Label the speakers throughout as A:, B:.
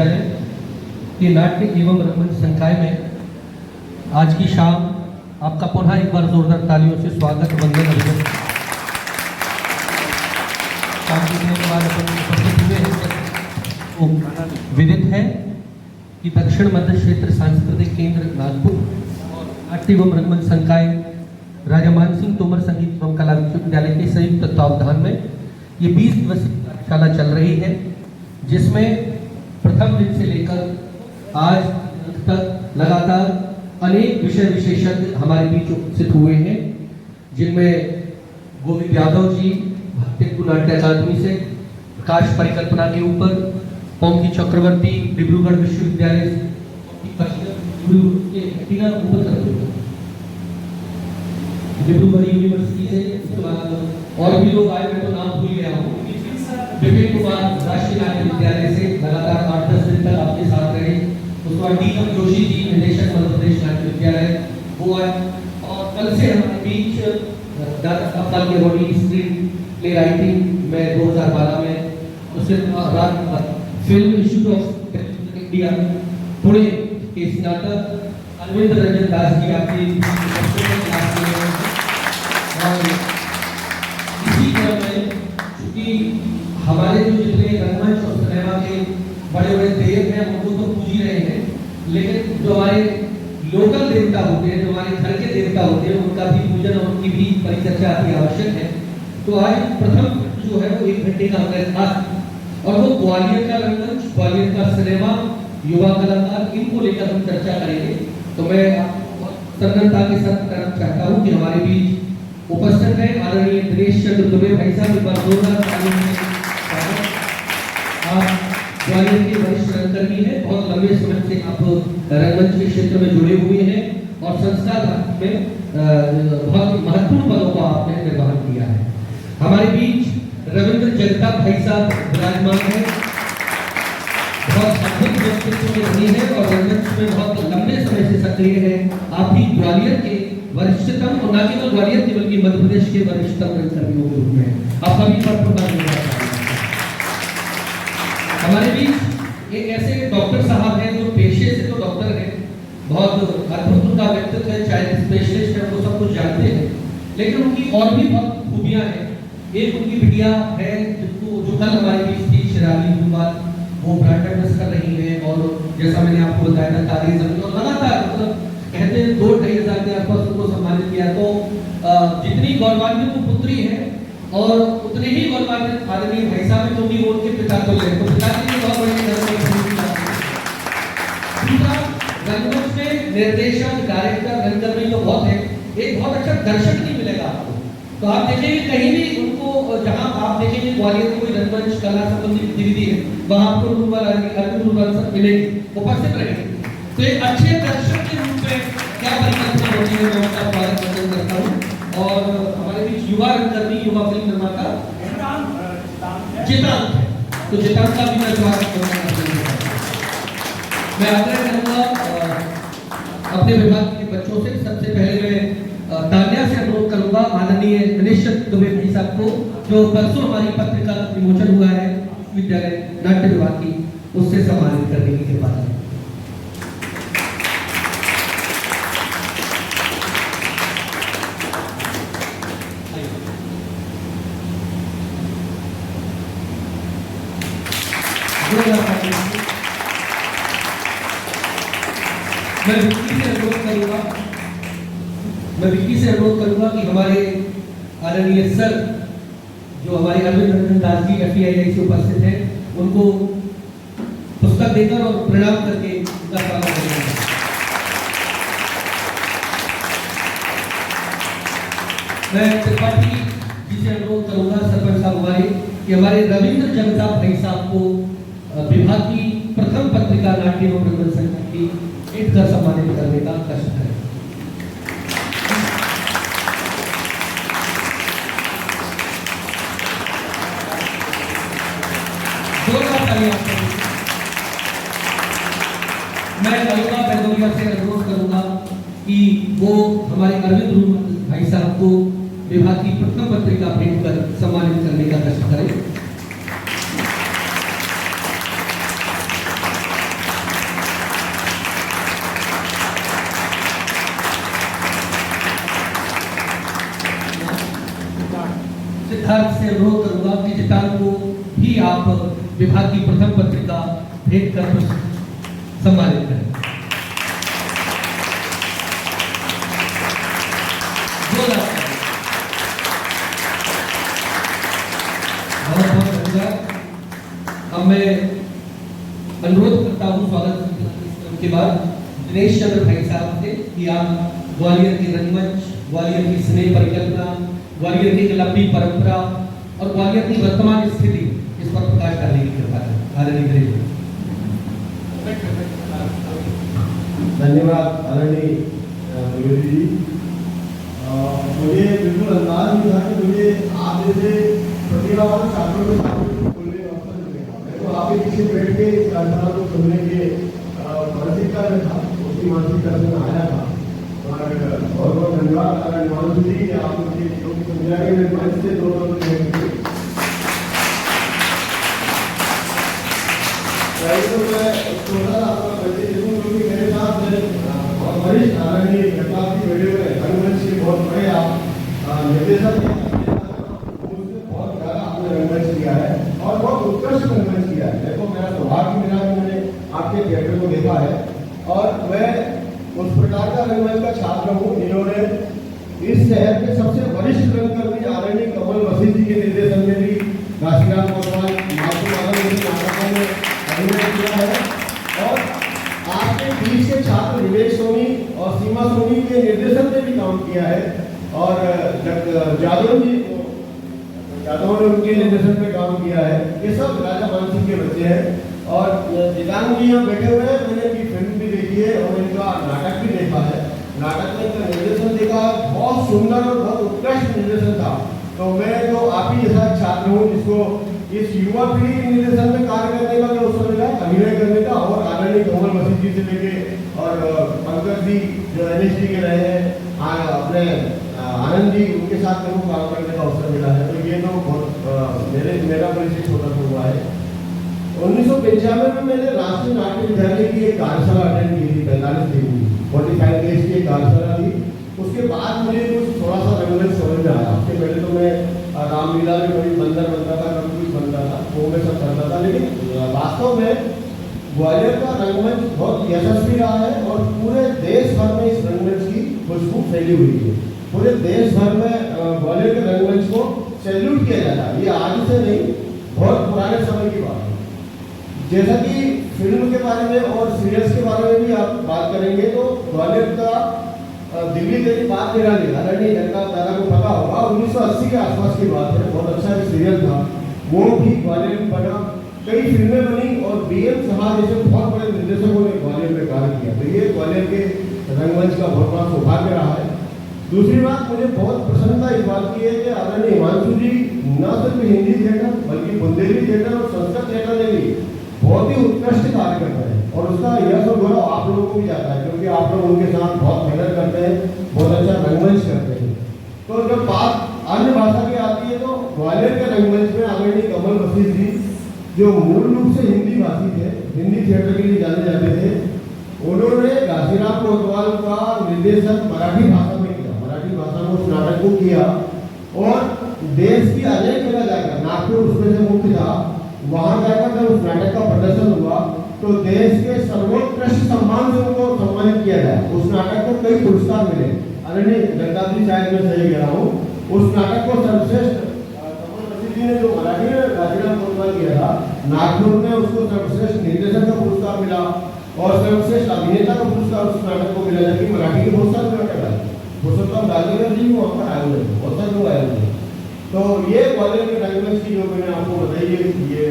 A: विद्यालय के नाट्य एवं रंगमंच संकाय में आज की शाम आपका पुनः एक बार जोरदार तालियों से स्वागत वंदन अभिनंदन। शाम जीतने के बाद अपन उपस्थित हुए हैं। विदित है कि दक्षिण मध्य क्षेत्र सांस्कृतिक केंद्र नागपुर और नाट्य एवं रंगमंच संकाय राजा मान सिंह तोमर संगीत एवं कला विश्वविद्यालय के संयुक्त तत्वावधान में ये 20 दिवसीय कार्यशाला चल रही है, जिसमें प्रथम दिन से लेकर आज तक लगातार अनेक विषय विशेषज्ञ हमारे बीच उपस्थित हुए हैं, जिनमें गोविंद यादव जी भक्तिपुर नाट्य अकादमी से प्रकाश परिकल्पना के ऊपर, पोंकी चक्रवर्ती डिब्रूगढ़ विश्वविद्यालय डिब्रूगढ़ यूनिवर्सिटी से, और भी लोग आए, मैं तो नाम भूल गया हूँ। विपिन कुमार राष्ट्रीय नाट्य विद्यालय से लगातार 8-10 दिन तक आपके साथ रहे। उसके बाद डी.एम. जोशी जी निदेशक मध्य प्रदेश नाट्य विद्यालय वो आए, और कल से हमारे बीच दादा के बॉडी स्क्रीन प्ले राइटिंग में 2012 में, उसके बाद film institute of India Pune के स्नातक अरविंद रंजन दास जी आपकी क्लास में, और इसी क्रम में चूंकि हमारे जो जितने रंगमंच और सिनेमा के बड़े बड़े देव हैं उनको तो पूज ही रहे हैं, लेकिन जो हमारे लोकल देवता होते हैं, जो हमारे घर के देवता होते हैं, उनका भी पूजन और उनकी भी परिचर्चा अति आवश्यक है। तो आज प्रथम जो है वो 1 घंटे का हमारे खास, और वो ग्वालियर का रंगमंच, ग्वालियर का सिनेमा, युवा कलाकार, इनको लेकर हम चर्चा करेंगे। तो मैं सरलता के साथ करना चाहता हूँ कि हमारे बीच उपस्थित है आदरणीय दिनेश चंद्र दुबे भाई साहब। आप ग्वालियर के वरिष्ठ रंगकर्मी हैं, बहुत लंबे समय से आप रंगमंच के क्षेत्र में जुड़े हुए हैं और संस्था में बहुत महत्वपूर्ण पदों को आपने निर्वहन किया है। हमारे बीच रविंद्र जगताप भाई साहब विराजमान है, बहुत अद्भुत व्यक्तित्व में रही है और रंगमंच में बहुत लंबे समय से सक्रिय है। आप भी ग्वालियर के वरिष्ठतम, और न केवल ग्वालियर के बल्कि मध्य प्रदेश के वरिष्ठतम रंगकर्मियों के रूप में आप सभी पर प्रदान। हमारे बीच एक ऐसे डॉक्टर साहब हैं जो पेशे से तो डॉक्टर हैं, बहुत अद्भुत उनका व्यक्तित्व है, चाइल्ड स्पेशलिस्ट है, वो सब कुछ जानते हैं, लेकिन उनकी और भी बहुत खूबियां हैं। एक उनकी बिटिया है जिसको जो कल हमारे बीच थी, शिराली कुमार, वो ब्रांड एम्बेसडर कर रही है, और जैसा मैंने आपको बताया था तारीख जमीन, और लगातार मतलब कहते हैं 2-2.5 हज़ार के आसपास उनको सम्मानित किया। तो जितनी गौरवान्वित वो पुत्री है और उतने ही गौरवान्वित आदरणीय भाई साहब हैं, क्योंकि वो उनके पिता को ले, तो पिता की बहुत बड़ी रंगमंच में निर्देशक, डायरेक्टर, रंगकर्मी तो बहुत है, एक बहुत अच्छा दर्शक नहीं मिलेगा आपको। तो आप देखेंगे कहीं भी उनको, जहां आप देखेंगे ग्वालियर में कोई रंगमंच कला संबंधी गतिविधि है, वहां आपको मिलेगी, उपस्थित रहेंगे। तो एक अच्छे दर्शक के रूप में क्या परिकल्पना होती है, मैं उनका स्वागत करता हूँ। और हमारे बीच युवा रंगकर्मी, युवा फिल्म निर्माता चित्रांत है, तो चित्रांत का भी मैं स्वागत करना चाहूँगा। मैं आग्रह करूँगा अपने विभाग के बच्चों से, सबसे पहले मैं तान्या से अनुरोध करूँगा आदरणीय दिनेश चंद्र दुबे भाई साहब को, जो परसों हमारी पत्रिका का विमोचन हुआ है विद्यालय नाट्य विभाग की, उससे सम्मानित करने की कृपा करें। मैं विक्की से अनुरोध करूंगा कि हमारे आदरणीय सर जो हमारे अरविंद रंजन दास जी FEII से उपस्थित हैं, उनको पुस्तक देकर और प्रणाम करके उनका स्वागत करेंगे। मैं त्रिपाठी जी से अनुरोध करूंगा, सरपंच साहब हमारे, कि हमारे रविंद्र जगताप भाई साहब को विभाग की प्रथम पत्रिका नाट्य एवं रंगमंच संकाय की भेंट कर सम्मानित करने का कष्ट करें। मैं अलका बैदोरिया से अनुरोध करूंगा कि वो हमारे अरविंद भाई साहब को विभाग की प्रथम पत्रिका भेंट कर सम्मानित करने का कष्ट करें। से अनुरोध करूंगा कि जितान को भी आप विभाग की प्रथम पत्रिका भेंट कर सम्मानित करें। बहुत बहुत धन्यवाद। अब मैं अनुरोध करता हूँ स्वागत के बाद दिनेश चंद्र भाई साहब से कि आप ग्वालियर की रंगमंच, ग्वालियर की स्नेह परिकल्पना, ग्वालियर की लंबी परंपरा और ग्वालियर की वर्तमान स्थिति इस पर प्रकाश डालने की कृपा करें। आदरणीय
B: धन्यवाद आदरणीय द्विवेदी जी। मुझे बिल्कुल अंदाज नहीं था कि मुझे आप जैसे प्रतिभावान छात्रों के साथ बोलने का अवसर मिलेगा। मैं तो आपके पीछे बैठ के इस कार्यशाला को सुनने के मानसिकता में था, उसकी मानसिकता से मैं आया था। और बहुत बहुत धन्यवाद आदरणीय मानस जी कि आप मुझे जो भी समझा के मेरे मंच से दो तो मैं थोड़ा सा आपका परिचय दूँ, क्योंकि मेरे साथ बहुत वरिष्ठ आदरणीय घटना की वीडियो में रंगमंच के बहुत बड़े आप निर्देशक हैं, बहुत ज़्यादा आपने रंगमंच किया है और बहुत उत्कृष्ट रंगमंच किया है। देखो मेरा सौभाग्य मिला कि मैंने आपके थिएटर को देखा है और मैं उस प्रकार का रंगमंच का छात्र हूँ जिन्होंने इस शहर के सबसे वरिष्ठ रंगकर्मी आदरणीय कमल वसीम जी के निर्देशन में भी घासीराम कोतवाल, मासूम आलम जैसे नाटकों में अभिनय किया है और आपके बीच के छात्र विवेक सोनी और सीमा सोनी के निर्देशन में भी काम किया है और जादव जी यादव ने उनके निर्देशन में काम किया है। ये सब राजा मानसिंह के बच्चे हैं और जितान जी यहाँ बैठे हुए हैं। मैंने भी फिल्म भी देखी है और इनका नाटक भी देखा है। नाटक में इनका निर्देशन देखा है, बहुत सुंदर और बहुत उत्कृष्ट निर्देशन था। तो मैं तो आप ही जैसा छात्र हूँ जिसको इस युवा पीढ़ी के निर्देशन में कार्य करने का जो अवसर मिला, अभिनय करने का, और आदरणीय कमल वसीम जी से लेके और पंकज जी जो NSD के रहे हैं, अपने आनंद जी, उनके साथ मेरे को काम करने का अवसर मिला है। तो ये तो बहुत मेरा परिचय छोटा सा हुआ है। 1995 में मैंने राष्ट्रीय नाट्य विद्यालय की एक कार्यशाला अटेंड की थी, 45 दिन की 45 डेज की एक कार्यशाला थी। उसके बाद मुझे कुछ थोड़ा सा रंगमंच समझ में आया। उसके पहले तो मैं रामलीला में कभी बंदर बनता था, कभी कुछ बनता था, वो मैं सब करता था। लेकिन वास्तव में ग्वालियर का रंगमंच बहुत यशस्वी रहा है और पूरे देश भर में इस रंगमंच की खुशबू फैली हुई है। पूरे देश भर में ग्वालियर के रंगमंच को सैल्यूट किया जाता है। ये आज से नहीं, बहुत पुराने समय की बात है। जैसा कि फिल्म के बारे में और सीरियल्स के बारे में भी आप बात करेंगे तो ग्वालियर का दिल्ली तेरी बात निराली, आदरणीय जनता दादा को पता होगा, 1980 के आसपास की बात है। बहुत अच्छा एक सीरियल था, वो भी ग्वालियर में बना, कई फिल्में बनी और BM साहा जैसे बहुत बड़े निर्देशकों ने ग्वालियर में कार्य किया। तो ये ग्वालियर के रंगमंच का बहुत बड़ा सौभाग्य रहा है। दूसरी बात, मुझे बहुत प्रसन्नता इस बात की है कि आदरणीय हिमांशु जी न सिर्फ हिंदी थिएटर बल्कि बुंदेली थिएटर और संस्कृत थिएटर में भी बहुत ही उत्कृष्ट कार्य कर रहे हैं और उसका यश और गौरव आप लोगों को भी जाता है, क्योंकि आप लोग उनके साथ बहुत मेहनत करते हैं, बहुत अच्छा रंगमंच करते हैं। तो जब बात अन्य भाषा की आती है तो ग्वालियर के रंगमंच में आदरणीय कमल वसीम जी, जो मूल रूप से हिंदी भाषी थे, हिंदी थिएटर के लिए जाने जाते थे, उन्होंने घासीराम कोतवाल का निर्देशन मराठी भाषा में किया। मराठी भाषा में उस नाटक को किया और देश की अनेक जगह जाकर, नागपुर उसमें से मुख्य था, वहां जाकर जब उस नाटक का प्रदर्शन हुआ तो देश के सर्वोत्कृष्ट सम्मान से उनको सम्मानित किया गया। उस नाटक को कई पुरस्कार मिले। आदरणीय जगदात्री, शायद मैं सही कह रहा हूँ, उस नाटक को सर्वश्रेष्ठ कमल वसीम जी ने जो मराठी में घासीराम कोतवाल किया था, नागपुर में उसको सर्वश्रेष्ठ निर्देशक का पुरस्कार मिला और सर्वश्रेष्ठ अभिनेता का पुरस्कार उस नाटक को मिला। जबकि मराठी के बहुत सारे नाटक आए, पुरुषोत्तम गांधीकर जी वहाँ पर आए हुए, बहुत सारे लोग आए हुए। तो ये ग्वालियर के रंगमंच की जो मैंने आपको बताई है, ये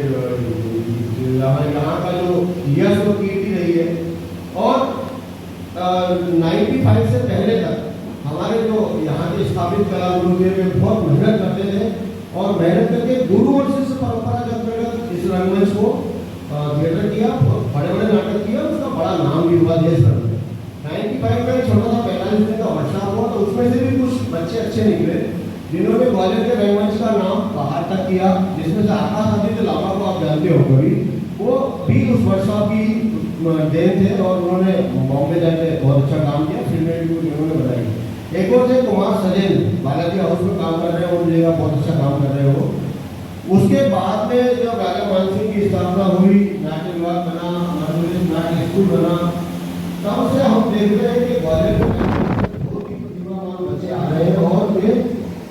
B: यहाँ का जो यश और कीर्ति रही है। और 95 से पहले तक हमारे जो यहाँ के स्थापित कलागुरु थे वे बहुत मेहनत करते थे और मेहनत करके गुरु और शिष्य परंपरा के अंतर्गत इस रंगमंच को थिएटर किया, बड़े बड़े नाटक किया, उसका बड़ा नाम भी हुआ देश भर में। 95 में छोटा सा 45 दिन का वर्कशॉप हुआ, तो उसमें से भी कुछ बच्चे अच्छे निकले जिन्होंने ग्वालियर के रंगमंच का नाम बाहर तक किया, जिसमें से आकाश आदित्य लामा को आप जानते हो कभी, वो भी उस वर्कशॉप की देन थे और उन्होंने बॉम्बे जाके बहुत अच्छा काम किया, फिल्में भी उन्होंने बनाई। एक और थे कुमार सजन, बालाजी हाउस में काम कर रहे हो, उन जगह बहुत अच्छा काम कर रहे हो। उसके बाद में जब राजा मानसिंह की स्थापना हुई, नाट्य विभाग बना, मध्यप्रदेश नाट्य स्कूल बना, तब से हम देख रहे हैं कि ग्वालियर में बहुत ही प्रतिभावान बच्चे आ रहे हैं और वे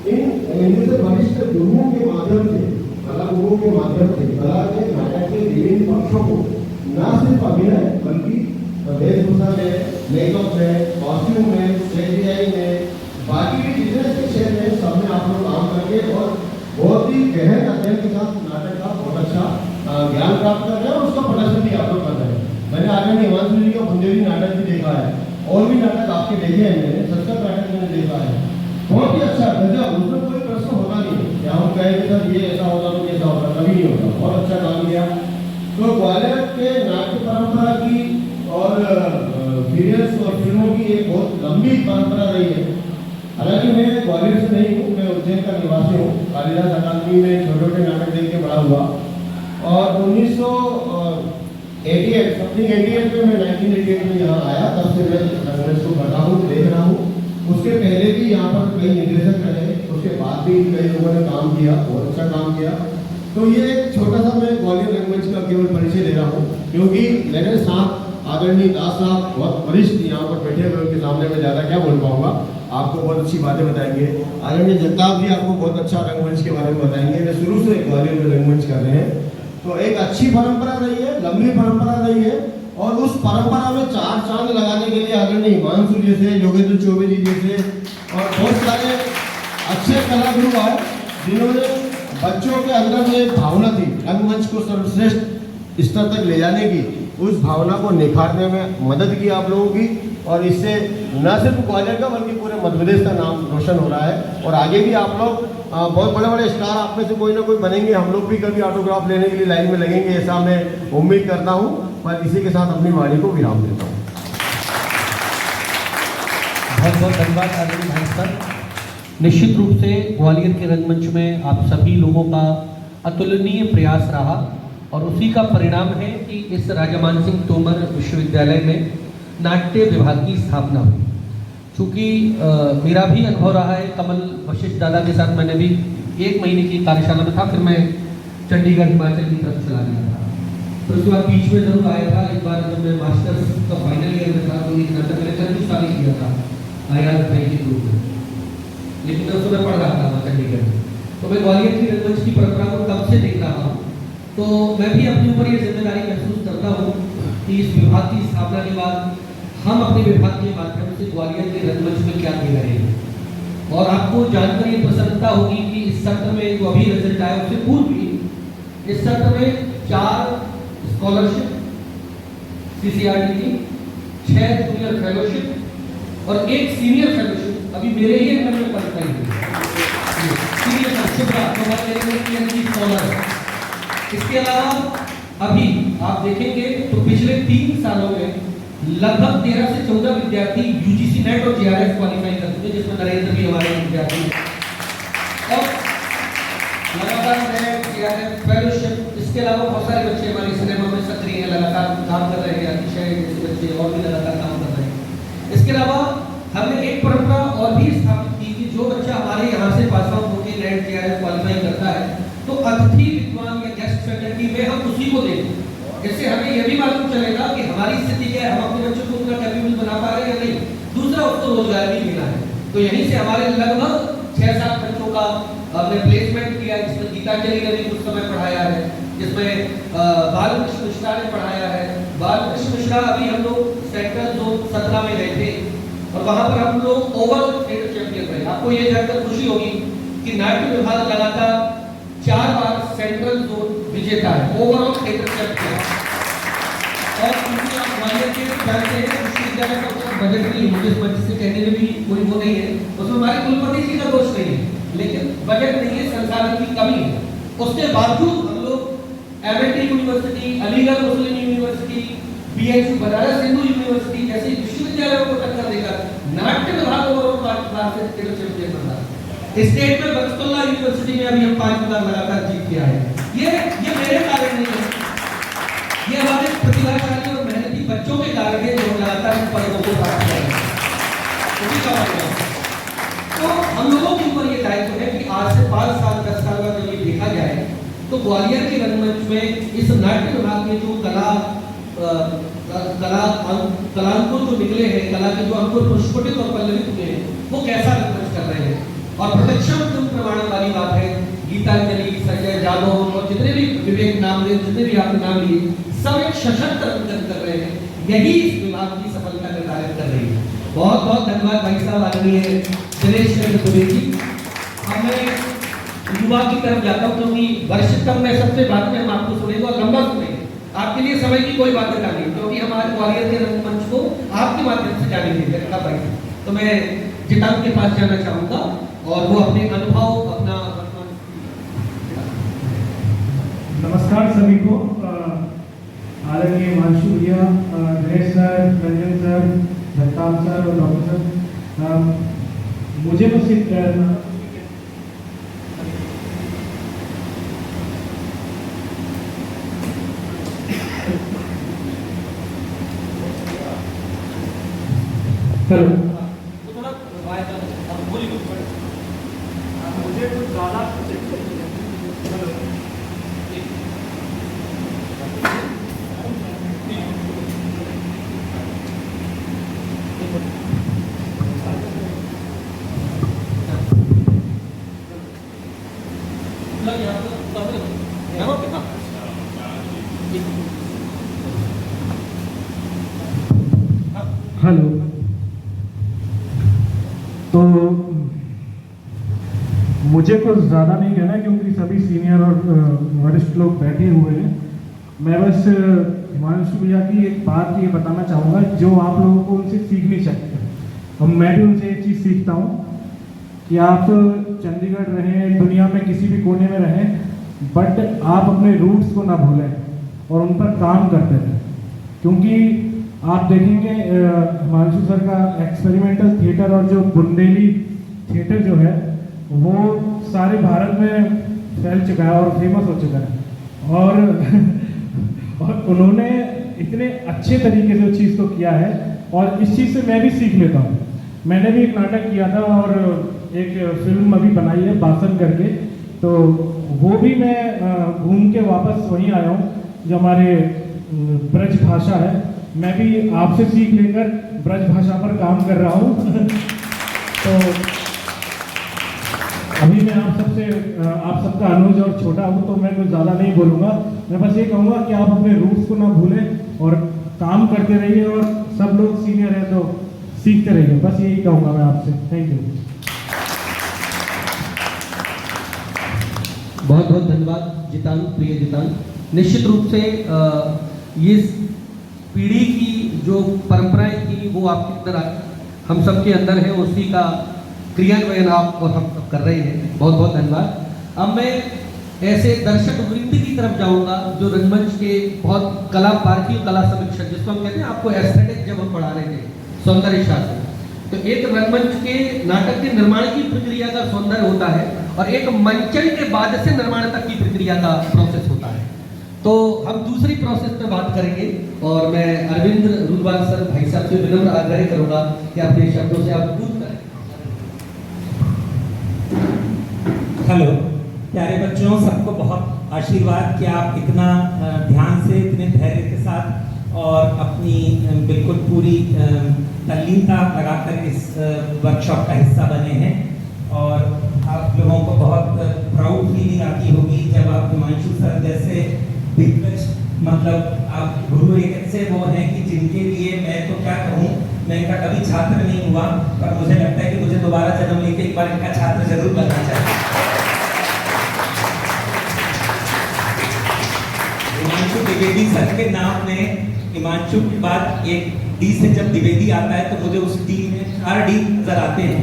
B: इनमें से वरिष्ठ गुरुओं के माध्यम से, कला गुरुओं के माध्यम से कला के नाटक के विभिन्न पक्षों को न सिर्फ अभिनय बल्कि वेशभूषा में, मेकअप में, कॉस्ट्यूम में, स्टेज डिजाइन में, बाकी भी बिजनेस के क्षेत्र में सब में आप लोग काम करके और बहुत ही गहन अध्ययन के साथ नाटक का बहुत अच्छा ज्ञान प्राप्त कर रहे हैं और उसका प्रदर्शन भी आप लोग कर रहे हैं। मैंने आगे हिमांशु जी का बुंदेली नाटक भी देखा है और भी नाटक आपके देखे हैं, मैंने संस्कृत नाटक मैंने देखा है, बहुत ही अच्छा गजब, उसमें कोई प्रश्न होता नहीं है कि हम कहें कि सर ये ऐसा होगा तो ऐसा होगा, कभी नहीं होता, बहुत अच्छा काम किया। तो ग्वालियर के नाट्य परंपरा की और सीरियल्स और फिल्मों की एक बहुत लंबी परंपरा रही है। हालांकि मैं ग्वालियर से नहीं हूँ, मैं उज्जैन का निवासी हूँ, कालिदास अकादमी में छोटे छोटे नाटक देख के बड़ा हुआ और 1988 समथिंग 88 में मैं 1988 में यहाँ आया, तब से मैं रंगमंच को पढ़ा हूँ, देख रहा हूँ। उसके पहले भी यहाँ पर कई निर्देशक रहे, उसके बाद भी कई लोगों ने काम किया, बहुत अच्छा काम किया। तो ये एक छोटा सा मैं ग्वालियर रंगमंच का केवल परिचय दे रहा हूँ, क्योंकि मेरे साथ आदरणीय दास साहब बहुत वरिष्ठ यहाँ पर बैठे हुए, उनके सामने मैं ज़्यादा क्या बोल पाऊँगा, आपको बहुत अच्छी बातें बताएंगे। आदरणीय जगताप जी आपको बहुत अच्छा रंगमंच के बारे में बताएंगे। वे शुरू से ग्वालियर में रंगमंच कर रहे हैं, तो एक अच्छी परंपरा रही है, लंबी परंपरा रही है और उस परंपरा में चार चांद लगाने के लिए आदरणीय हिमांशु जैसे, योगेंद्र चौबे जी जैसे और बहुत सारे अच्छे कलागुरु आए, जिन्होंने बच्चों के अंदर में भावना थी रंगमंच को सर्वश्रेष्ठ स्तर तक ले जाने की, उस भावना को निखारने में मदद की आप लोगों की और इससे न सिर्फ ग्वालियर का बल्कि पूरे मध्य प्रदेश का नाम रोशन हो रहा है। और आगे भी आप लोग बहुत बड़े बड़े स्टार आप में से कोई ना कोई बनेंगे, हम लोग भी कभी ऑटोग्राफ लेने के लिए लाइन में लगेंगे, ऐसा मैं उम्मीद करता हूँ। पर इसी के साथ अपनी वाणी को विराम देता हूँ।
A: बहुत बहुत धन्यवाद आदरणीय भाई साहब। निश्चित रूप से ग्वालियर के रंगमंच में आप सभी लोगों का अतुलनीय प्रयास रहा और उसी का परिणाम है कि इस राजा मानसिंह तोमर विश्वविद्यालय में नाट्य विभाग की स्थापना हुई। चूँकि मेरा भी अनुभव रहा है, कमल वशिष्ठ दादा के साथ मैंने भी 1 महीने की कार्यशाला में था, फिर मैं चंडीगढ़ हिमाचल की तरफ चला गया था। तो उसके बाद बीच में जरूर आया था एक बार, जब मैं मास्टर्स का फाइनल ईयर में था, तो एक नाटक मैंने 30 साल किया था आयाल भाई के ग्रुप में, लेकिन मैं उसमें पढ़ रहा था चंडीगढ़ में। तो मैं ग्वालियर की रंगमंच की परंपरा को तब से देख रहा हूँ, तो मैं भी अपने ऊपर ये जिम्मेदारी महसूस करता हूँ कि इस विभाग की स्थापना के बाद हम अपने विभाग के माध्यम से ग्वालियर के रंगमंच में क्या दे रहे हैं। और आपको जानकर ये प्रसन्नता होगी कि इस सत्र में जो अभी रिजल्ट आया उससे पूर्व भी इस सत्र में 4 स्कॉलरशिप CCRT की, 6 जूनियर फेलोशिप और 1 सीनियर फेलोशिप अभी मेरे ही अंदर में पढ़ता ही सीनियर स्कॉलर। इसके अलावा अभी आप देखेंगे तो पिछले 3 सालों में लगभग 13 से 14 विद्यार्थी UGC नेट और JRF क्वालिफाई कर चुके, जिसमें नरेंद्र भी हमारे विद्यार्थी और लगातार नेट JRF फेलोशिप। इसके अलावा बहुत सारे बच्चे हमारे सिनेमा में सक्रिय हैं, लगातार काम कर रहे हैं, अतिशय जैसे बच्चे और भी लगातार काम कर रहे हैं। इसके अलावा हमने एक परंपरा और भी स्थापित की कि जो बच्चा हमारे यहाँ से पास आउट होकर नेट JRF क्वालिफाई करता है तो अतिथि विद्वान या गेस्ट फैकल्टी में हम उसी को देंगे। इससे हमें यह भी मालूम चलेगा कि हमारी स्थिति क्या है, हम अपने बच्चों को उतना कैपेबल बना पा रहे हैं या नहीं। दूसरा, उसको रोजगार भी मिला है। तो यहीं से हमारे लगभग 6-7 बच्चों का हमने प्लेसमेंट किया, जिसमें गीतांजलि ने भी कुछ समय पढ़ाया है, जिसमें बालकृष्ण मिश्रा ने पढ़ाया है। बालकृष्ण मिश्रा अभी हम लोग सेंट्रल जोन 17 में गए थे और वहां पर हम लोग ओवरऑल थिएटर चैंपियन रहे। आपको ये जानकर खुशी होगी कि नाट्य विभाग लगातार 4 बार सेंट्रल जोन विजेता है, ओवरऑल थिएटर चैंपियन। और क्योंकि आप ग्वालियर के जानते हैं विश्वविद्यालय का उतना बजट नहीं, मुझे इस मंच से कहने में भी कोई वो नहीं है, उसमें हमारे कुलपति जी का दोष नहीं है, लेकिन बजट नहीं है, संसाधन की कमी है। उसके बावजूद हम लोग MIT university, Aligarh Muslim university, BHU Banaras Hindu university जैसे विश्वविद्यालयों को टक्कर देकर नाट्य विभाग ओवरऑल 5 बार से थिएटर चैंपियन बना। स्टेट में बख्तुल्लाह यूनिवर्सिटी में अभी हम 5 बार लगातार जीत के आए। ये मेरे कारण नहीं है, ये हमारे प्रतिभाशाली और मेहनती बच्चों के कारण है जो लगातार इन पदों को प्राप्त कर रहे हैं। हम लोगों के ऊपर ये दायित्व है कि आज से 5 साल 10 साल बाद जब ये देखा जाए तो ग्वालियर के रंगमंच में इस नाट्य विभाग के जो कलांकुर जो निकले हैं, कला के जो अंकुर प्रस्फुटित और पल्लवित हुए हैं, वो कैसा रंगमंच कर रहे हैं। और प्रत्यक्षम तुम प्रमाण वाली बात है, गीतांजलि, संजय जादव और जितने भी विवेक नाम ले, जितने भी आपने नाम लिए, सब एक सशक्त रंगमंच कर रहे हैं। यही इस विभाग की सफलता निर्धारित कर रही है। बहुत बहुत धन्यवाद भाई साहब, आदरणीय दिनेश चंद्र दुबे जी। अब मैं युवा की तरफ जाता हूँ, क्योंकि वरिष्ठतम में सबसे बाद में हम आपको सुनेंगे और लंबा सुनेंगे। आपके लिए समय की कोई बाध्यता नहीं, क्योंकि हमारे ग्वालियर के रंगमंच को आपके माध्यम से जानेंगे भाई। तो मैं जितान के पास जाना चाहूंगा और वो अपने अनुभव अपना।
C: नमस्कार सभी को। आदरणीय हिमांशु भैया, Dinesh sir, Ranjan sir, Dattam sir और डॉक्टर सर, मुझे बस एक हेलो, मुझे कुछ ज़्यादा हेलो। तो मुझे कुछ ज़्यादा नहीं कहना है, क्योंकि सभी सीनियर और वरिष्ठ लोग बैठे हुए हैं। मैं बस हिमांशु भैया की एक बात ये बताना चाहूँगा जो आप लोगों को उनसे सीखनी चाहिए। और मैं भी उनसे एक चीज़ सीखता हूँ कि आप चंडीगढ़ रहें, दुनिया में किसी भी कोने में रहें, बट आप अपने रूट्स को ना भूलें और उन पर काम करते रहें। क्योंकि आप देखेंगे हिमांशु सर का एक्सपेरिमेंटल थिएटर और जो बुंदेली थिएटर जो है वो सारे भारत में फैल चुका है और फेमस हो चुका है। और उन्होंने इतने अच्छे तरीके से उस चीज़ को किया है और इस चीज़ से मैं भी सीख लेता हूँ। मैंने भी एक नाटक किया था और एक फिल्म अभी बनाई है बासन करके, तो वो भी मैं घूम के वापस वहीं आया हूँ जो हमारे ब्रज भाषा है। मैं भी आपसे सीख लेकर ब्रज भाषा पर काम कर रहा हूँ। तो अभी मैं आप सबका अनुज और छोटा हूँ, तो मैं कुछ ज़्यादा नहीं बोलूँगा। मैं बस ये कहूँगा कि आप अपने रूट्स को ना भूलें और काम करते रहिए, और सब लोग सीनियर हैं तो सीखते रहिए। बस यही कहूँगा मैं आपसे। Thank you.
A: बहुत बहुत धन्यवाद जितान, प्रिय जितान। निश्चित रूप से ये पीढ़ी की जो परंपराएं थी वो आपके अंदर हम सबके अंदर है, उसी का क्रियान्वयन आप और हम सब कर रहे हैं। बहुत बहुत धन्यवाद। अब मैं ऐसे दर्शक वृंद की तरफ जाऊंगा जो रंगमंच के बहुत कला पारखी, कला समीक्षक, जिसको हम कहते हैं, आपको एस्थेटिक जब हम पढ़ा रहे थे, सौंदर्य शास्त्र, तो एक रंगमंच के नाटक के निर्माण की प्रक्रिया का सौंदर्य होता है और एक मंचन के बाद से निर्माण तक की प्रक्रिया का प्रोसेस होता है। तो हम दूसरी प्रोसेस पे बात करेंगे और मैं अरविंद रूलवाल सर भाई साहब से विनम्र आग्रह करूंगा कि अपने शब्दों से आप पूछ करें।
D: हेलो प्यारे बच्चों, सबको बहुत आशीर्वाद कि आप इतना ध्यान से, इतने धैर्य के साथ और अपनी बिल्कुल पूरी तल्लीनता लगाकर इस वर्कशॉप का हिस्सा बने हैं। और आप लोगों को बहुत प्राउड फीलिंग आती होगी जब आप हिमांशु सर जैसे दिग्गज, मतलब आप गुरु एक ऐसे वो हैं कि जिनके लिए मैं तो क्या कहूँ, मैं इनका कभी छात्र नहीं हुआ, पर मुझे लगता है कि मुझे दोबारा जन्म लेके एक बार इनका छात्र जरूर बनना चाहिए। हिमांशु द्विवेदी सर के नाम में हिमांशु के बाद एक डी से जब द्विवेदी आता है तो मुझे उस डी में 4 डी नजर आते हैं: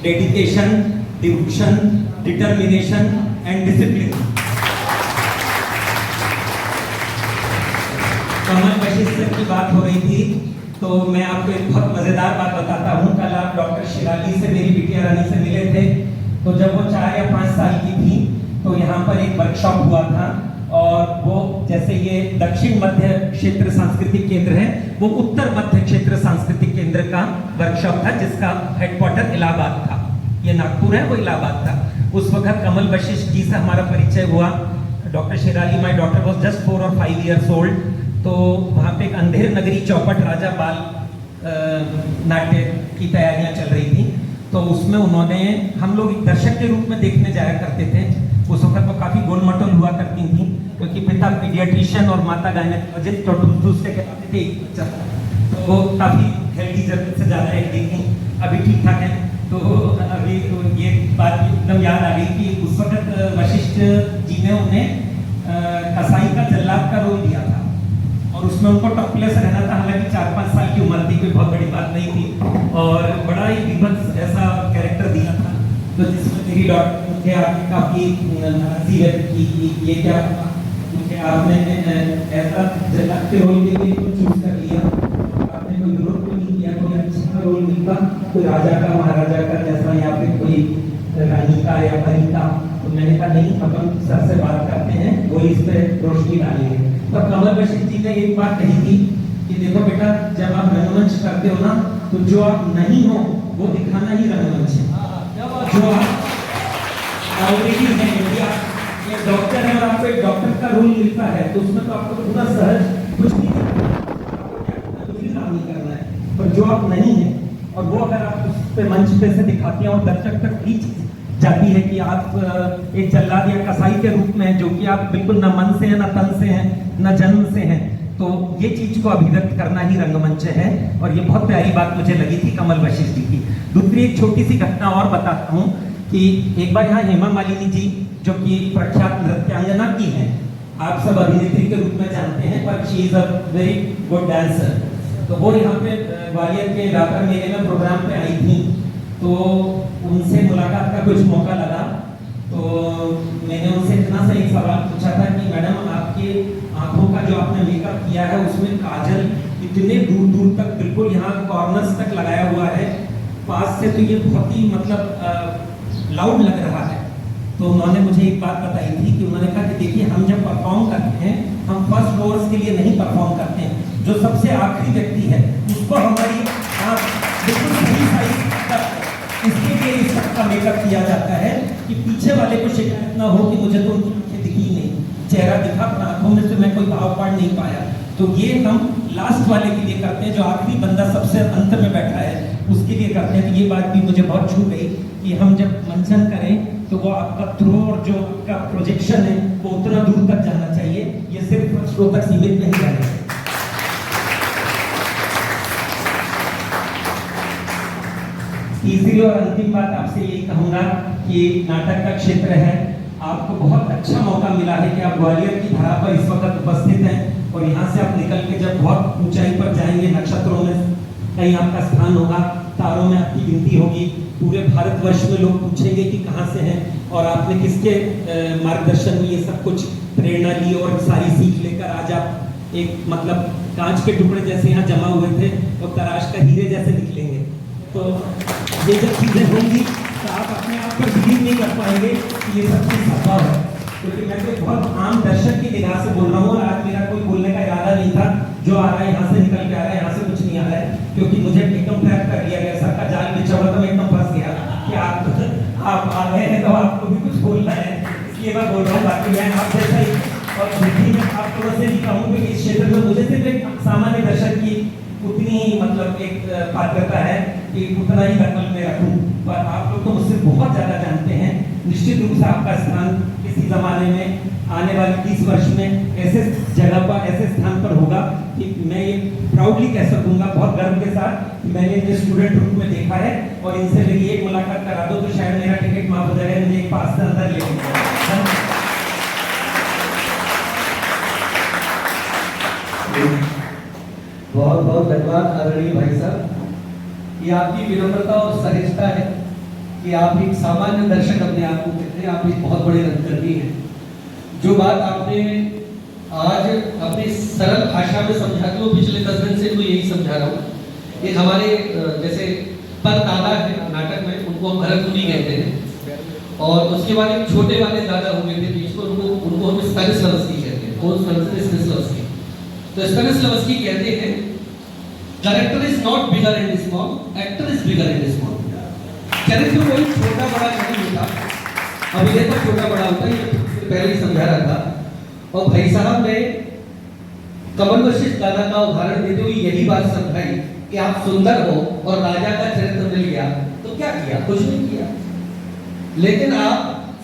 D: dedication, devotion, determination and discipline. Kamal Bashir sir की बात हो रही थी तो मैं आपको एक बहुत मजेदार बात बताता हूँ। कल आप डॉक्टर शिराली से, मेरी बिटिया रानी से मिले थे, तो जब वो 4 या 5 साल की थी तो यहाँ पर एक वर्कशॉप हुआ था और वो, जैसे ये दक्षिण मध्य क्षेत्र सांस्कृतिक केंद्र है, वो उत्तर मध्य क्षेत्र सांस्कृतिक केंद्र का वर्कशॉप था जिसका हेडक्वार्टर इलाहाबाद था। ये नागपुर है, वो इलाहाबाद था। उस वक्त कमल वशिष्ठ जी से हमारा परिचय हुआ। Doctor Sherali, my daughter was just 4 और 5 इयर्स ओल्ड। तो वहाँ पे एक अंधेर नगरी चौपट राजा बाल नाट्य की तैयारियां चल रही थी। तो उसमें उन्होंने, हम लोग एक दर्शक के रूप में देखने जाया करते थे। उस वक्त तो काफी गोलमटोल हुआ करती थी, क्योंकि पिता पीडियाट्रिशियन और माता गायनेकोलॉजिस्ट, और दूसरे के थे एक बच्चा, तो वो काफी हेल्दी, जरूरत से ज्यादा हेल्दी थी। अभी ठीक ठाक है। तो अभी तो ये बात एकदम याद आ गई कि उस वक्त वशिष्ठ जी ने उन्हें कसाई का जल्लाद का रोल दिया था, और उसमें उनको टॉपलेस रहना था। हालांकि 4-5 साल की उम्र थी, कोई बहुत बड़ी बात नहीं थी, और बड़ा ही विभत्स ऐसा कैरेक्टर दिया था। तो जिसमें मेरी डॉक्टर मुझे आके काफी नाराजगी व्यक्त की कि ये क्या मुझे आपने ऐसा जल्लाद के रोल के लिए चूज कर लिया, आपने कोई विरोध तो नहीं किया, कोई अच्छा रोल नहीं था, कोई राजा का, महाराजा का जैसा, या फिर कोई रानी का या परी का। तो मैंने कहा नहीं, अपन सर से बात करते हैं, वो इस पे रोशनी डालेंगे। तो कमल वशिष्ठ जी ने एक बात कही थी कि देखो बेटा, जब आप रंगमंच करते हो ना, तो जो आप नहीं हो वो दिखाना ही रंगमंच है। जो आप ऑलरेडी हैं, यदि आप एक डॉक्टर है और आपको एक डॉक्टर का रोल मिलता है, तो उसमें तो आपको पूरा सहज कुछ नहीं करना है। पर जो आप नहीं है, और वो अगर आप उस पे मंच पे से दिखाते हैं और दर्शक तक रीच जाती है कि आप एक जल्लाद या कसाई के रूप में, जो कि आप बिल्कुल न मन से हैं, न तन से हैं, न जन्म से हैं, तो ये चीज को अभिव्यक्त करना ही रंगमंच है। और ये बहुत प्यारी बात मुझे लगी थी कमल वशिष्ठ जी की। दूसरी एक छोटी सी घटना और बताता हूँ कि एक बार यहाँ हेमा मालिनी जी, जो कि प्रख्यात नृत्यांगना की हैं, आप सब अभिनेत्री के रूप में जानते हैं, पर she is a very good dancer. तो वो यहाँ पे ग्वालियर के रातर मेले में प्रोग्राम पे आई थी। तो उनसे मुलाकात का कुछ मौका लगा। तो मैंने उनसे इतना सा एक सवाल पूछा था कि मैडम, आपके आंखों का जो आपने मेकअप किया है, उसमें काजल इतने दूर दूर तक, बिल्कुल यहाँ कॉर्नर्स तक लगाया हुआ है, पास से तो ये बहुत ही मतलब लाउड लग रहा है। तो उन्होंने मुझे एक बात बताई थी कि उन्होंने कहा कि देखिए, हम जब परफॉर्म करते हैं, हम फर्स्ट फ्लोर्स के लिए नहीं परफॉर्म करते हैं। जो सबसे आखिरी व्यक्ति है, उसको हमारी बिल्कुल सही साइज इसके लिए इस सबका मेकअप किया जाता है कि पीछे वाले को शिकायत ना हो कि मुझे तो उनकी आंखें दिखी नहीं, चेहरा दिखा पर आंखों में से मैं कोई भाव पढ़ नहीं पाया। तो ये हम लास्ट वाले के लिए करते हैं, जो आखिरी बंदा सबसे अंत में बैठा है, उसके लिए करते हैं। तो ये बात भी मुझे बहुत छू गई कि हम जब मंचन करें तो वो आपका थ्रो और जो आपका प्रोजेक्शन है वो उतना दूर तक जाना चाहिए, ये सिर्फ फर्स्ट रो तक सीमित नहीं रहना चाहिए। तीसरी और अंतिम बात आपसे यही कहूंगा कि नाटक का क्षेत्र है, आपको बहुत अच्छा मौका मिला है कि आप ग्वालियर की धरा पर इस वक्त उपस्थित हैं, और यहाँ से आप निकल के जब बहुत ऊंचाई पर जाएंगे, नक्षत्रों में कहीं आपका स्थान होगा, तारों में आपकी गिनती होगी, पूरे भारतवर्ष में लोग पूछेंगे कि कहाँ से हैं, और आपने किसके मार्गदर्शन में ये सब कुछ प्रेरणा ली और सारी सीख लेकर आज आप एक मतलब कांच के टुकड़े जैसे यहाँ जमा हुए थे, तो तराश का हीरे जैसे निकलेंगे। तो ये जब चीजें होंगी तो आप अपने आप पर बिलीव नहीं कर पाएंगे कि ये सब चीज संभव है। क्योंकि मैं तो बहुत आम दर्शक की निगाह से बोल रहा हूँ, और आज मेरा कोई बोलने का इरादा नहीं था। जो आ रहा है यहाँ से निकल के आ रहा है, यहाँ से कुछ नहीं आ रहा है, क्योंकि मुझे एकदम ट्रैप कर लिया गया, सबका जाल बिछा हुआ, तो मैं एकदम फंस गया कि आप आ गए हैं तो आपको भी कुछ बोलना है, इसलिए मैं बोल रहा हूँ। बाकी मैं आप जैसा ही, और हिंदी में आप थोड़ा से भी कहूँ कि इस क्षेत्र में मुझे सिर्फ एक सामान्य दर्शक की उतनी मतलब एक पात्रता है कि उतना ही दखल में रखूं, पर आप लोग तो मुझसे बहुत ज्यादा जानते हैं। निश्चित रूप से आपका स्थान किसी जमाने में आने वाले 20 वर्ष में ऐसे जगह पर, ऐसे स्थान पर होगा कि मैं ये प्राउडली कह सकूंगा बहुत गर्व के साथ कि मैंने इन्हें स्टूडेंट रूप में देखा है, और इनसे मेरी एक मुलाकात करा दो तो शायद मेरा टिकट माफ हो जाएगा, मुझे एक पास से अंदर ले लेंगे।
A: बहुत बहुत धन्यवाद आदरणीय भाई साहब, ये आपकी विनम्रता और सहजता है कि आप एक सामान्य दर्शक अपने आप को कहते हैं, आप एक बहुत बड़े रंगकर्मी हैं। जो बात आपने आज अपनी सरल भाषा में समझाते हो, पिछले 10 दिन से तो यही समझा रहा हूँ। एक हमारे जैसे पर दादा है नाटक में, उनको हम भरत मुनि कहते हैं, और उसके बाद एक छोटे वाले दादा हुए थे बीच में, उनको हम स्टैनिस्लावस्की कहते हैं। कौन स्टैनिस्लावस्की? तो स्टैनिस्लावस्की कहते हैं, character is not bigger and small, actor is bigger and small. चरित्र कोई छोटा बड़ा नहीं होता, अभिनेता छोटा बड़ा होता है, ये पहले ही समझा रहा था। और भाई साहब ने कमल वशिष्ठ दादा का उदाहरण देते हुए यही बात समझाई कि आप सुंदर हो और राजा का चरित्र मिल गया तो क्या किया, कुछ नहीं किया। लेकिन आप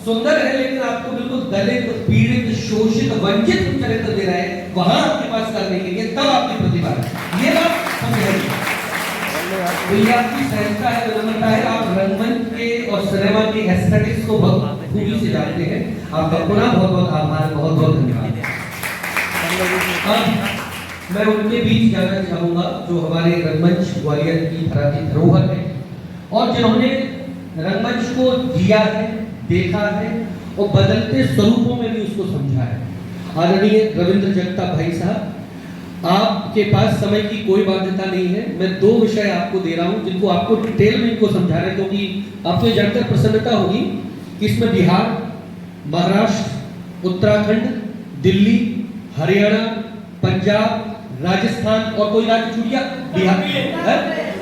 A: सुंदर है लेकिन आपको बिल्कुल दलित, पीड़ित, शोषित, वंचित चरित्र दे रहे हैं, वहां आपके पास करने के लिए तब आपकी प्रतिभा है। ये बात समझाइए। तो ये आपकी सहजता है, विनम्रता है। आप रंगमंच के और सिनेमा के एस्थेटिक्स को बहुत खूबी से जानते हैं। आपका पुनः बहुत बहुत आभार, बहुत बहुत धन्यवाद। अब मैं उनके बीच जाना चाहूंगा जो हमारे रंगमंच ग्वालियर की धरोहर है और जिन्होंने रंगमंच को जिया है, देखा है और बदलते स्वरूपों में भी उसको समझा है। आदरणीय रविंद्र जगताप भाई साहब, आपके पास समय की कोई बाध्यता नहीं है। मैं 2 विषय आपको दे रहा हूं जिनको आपको डिटेल में इनको समझा रहे हैं, क्योंकि आपको ये जानकर प्रसन्नता होगी कि इसमें बिहार, महाराष्ट्र, उत्तराखंड, दिल्ली, हरियाणा, पंजाब, राजस्थान और कोई राज्य छूट गया, बिहार,